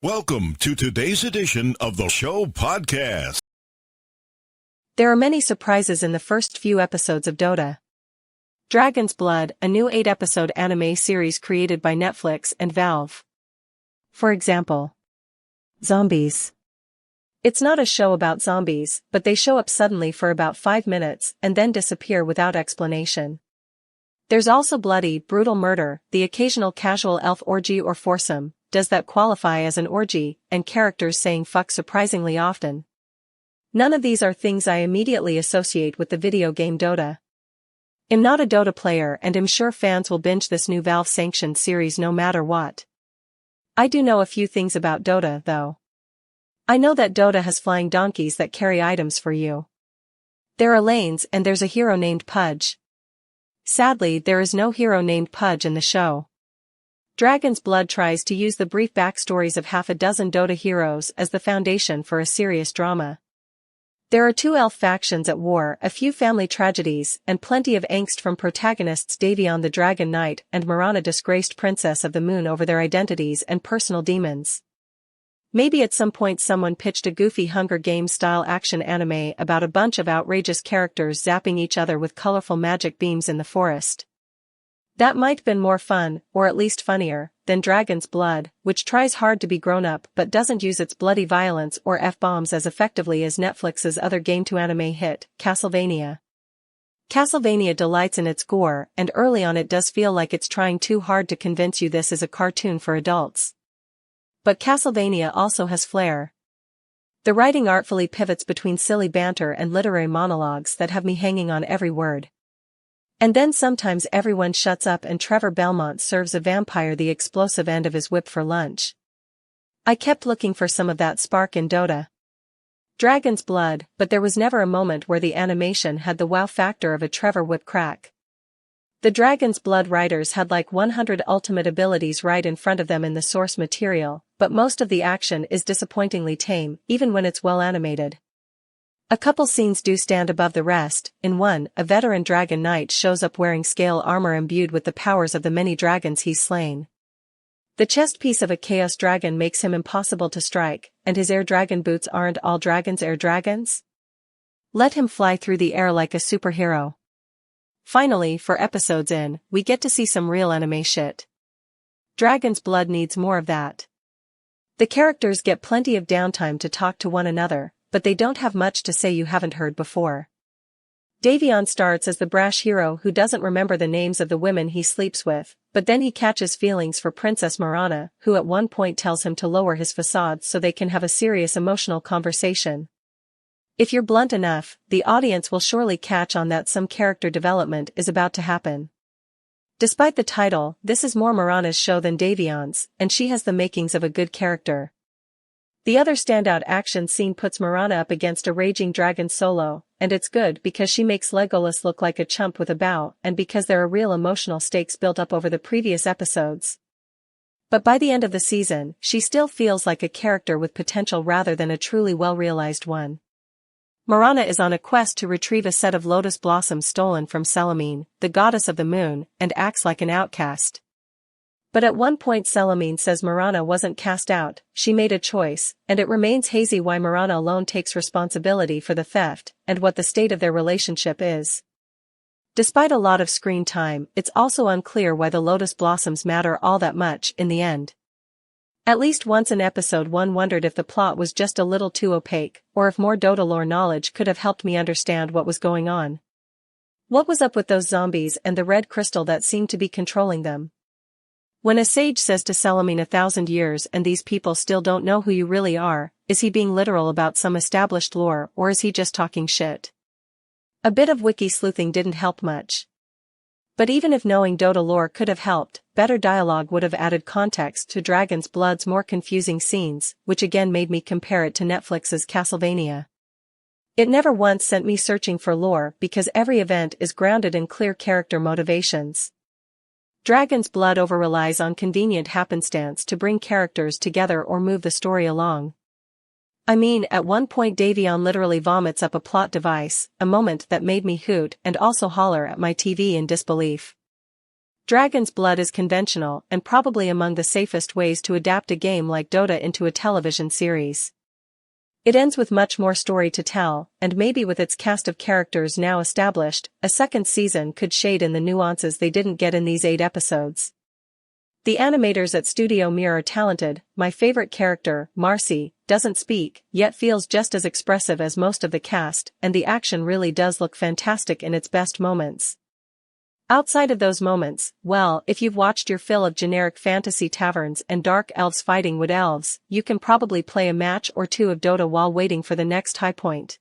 Welcome to today's edition of the show podcast. There are many surprises in the first few episodes of Dota. Dragon's Blood, a new 8-episode anime series created by Netflix and Valve. For example, zombies. It's not a show about zombies, but they show up suddenly for about 5 minutes and then disappear without explanation. There's also bloody, brutal murder, the occasional casual elf orgy or foursome. Does that qualify as an orgy, and characters saying fuck surprisingly often. None of these are things I immediately associate with the video game Dota. I'm not a Dota player and am sure fans will binge this new Valve-sanctioned series no matter what. I do know a few things about Dota, though. I know that Dota has flying donkeys that carry items for you. There are lanes and there's a hero named Pudge. Sadly, there is no hero named Pudge in the show. Dragon's Blood tries to use the brief backstories of half a dozen Dota heroes as the foundation for a serious drama. There are 2 elf factions at war, a few family tragedies, and plenty of angst from protagonists Davion the Dragon Knight and Mirana disgraced Princess of the Moon over their identities and personal demons. Maybe at some point someone pitched a goofy Hunger Games-style action anime about a bunch of outrageous characters zapping each other with colorful magic beams in the forest. That might been more fun, or at least funnier, than Dragon's Blood, which tries hard to be grown-up but doesn't use its bloody violence or F-bombs as effectively as Netflix's other game-to-anime hit, Castlevania. Castlevania delights in its gore, and early on it does feel like it's trying too hard to convince you this is a cartoon for adults. But Castlevania also has flair. The writing artfully pivots between silly banter and literary monologues that have me hanging on every word. And then sometimes everyone shuts up and Trevor Belmont serves a vampire the explosive end of his whip for lunch. I kept looking for some of that spark in Dota. Dragon's Blood, but there was never a moment where the animation had the wow factor of a Trevor whip crack. The Dragon's Blood writers had like 100 ultimate abilities right in front of them in the source material, but most of the action is disappointingly tame, even when it's well animated. A couple scenes do stand above the rest. In one, a veteran dragon knight shows up wearing scale armor imbued with the powers of the many dragons he's slain. The chestpiece of a chaos dragon makes him impossible to strike, and his air dragon boots aren't all dragons air dragons? Let him fly through the air like a superhero. Finally, for episodes in, we get to see some real anime shit. Dragon's Blood needs more of that. The characters get plenty of downtime to talk to one another, but they don't have much to say you haven't heard before. Davion starts as the brash hero who doesn't remember the names of the women he sleeps with, but then he catches feelings for Princess Mirana, who at one point tells him to lower his facade so they can have a serious emotional conversation. If you're blunt enough, the audience will surely catch on that some character development is about to happen. Despite the title, this is more Mirana's show than Davion's, and she has the makings of a good character. The other standout action scene puts Mirana up against a raging dragon solo, and it's good because she makes Legolas look like a chump with a bow and because there are real emotional stakes built up over the previous episodes. But by the end of the season, she still feels like a character with potential rather than a truly well-realized one. Mirana is on a quest to retrieve a set of lotus blossoms stolen from Selamine, the goddess of the moon, and acts like an outcast. But at one point Selamine says Mirana wasn't cast out, she made a choice, and it remains hazy why Mirana alone takes responsibility for the theft, and what the state of their relationship is. Despite a lot of screen time, it's also unclear why the lotus blossoms matter all that much in the end. At least once in episode 1 wondered if the plot was just a little too opaque, or if more Dota lore knowledge could have helped me understand what was going on. What was up with those zombies and the red crystal that seemed to be controlling them? When a sage says to Selamine 1,000 years and these people still don't know who you really are, is he being literal about some established lore or is he just talking shit? A bit of wiki sleuthing didn't help much. But even if knowing Dota lore could have helped, better dialogue would have added context to Dragon's Blood's more confusing scenes, which again made me compare it to Netflix's Castlevania. It never once sent me searching for lore because every event is grounded in clear character motivations. Dragon's Blood over-relies on convenient happenstance to bring characters together or move the story along. I mean, at one point Davion literally vomits up a plot device, a moment that made me hoot and also holler at my TV in disbelief. Dragon's Blood is conventional and probably among the safest ways to adapt a game like Dota into a television series. It ends with much more story to tell, and maybe with its cast of characters now established, a second season could shade in the nuances they didn't get in these 8 episodes. The animators at Studio Mir are talented. My favorite character, Marcy, doesn't speak, yet feels just as expressive as most of the cast, and the action really does look fantastic in its best moments. Outside of those moments, well, if you've watched your fill of generic fantasy taverns and dark elves fighting wood elves, you can probably play a match or two of Dota while waiting for the next high point.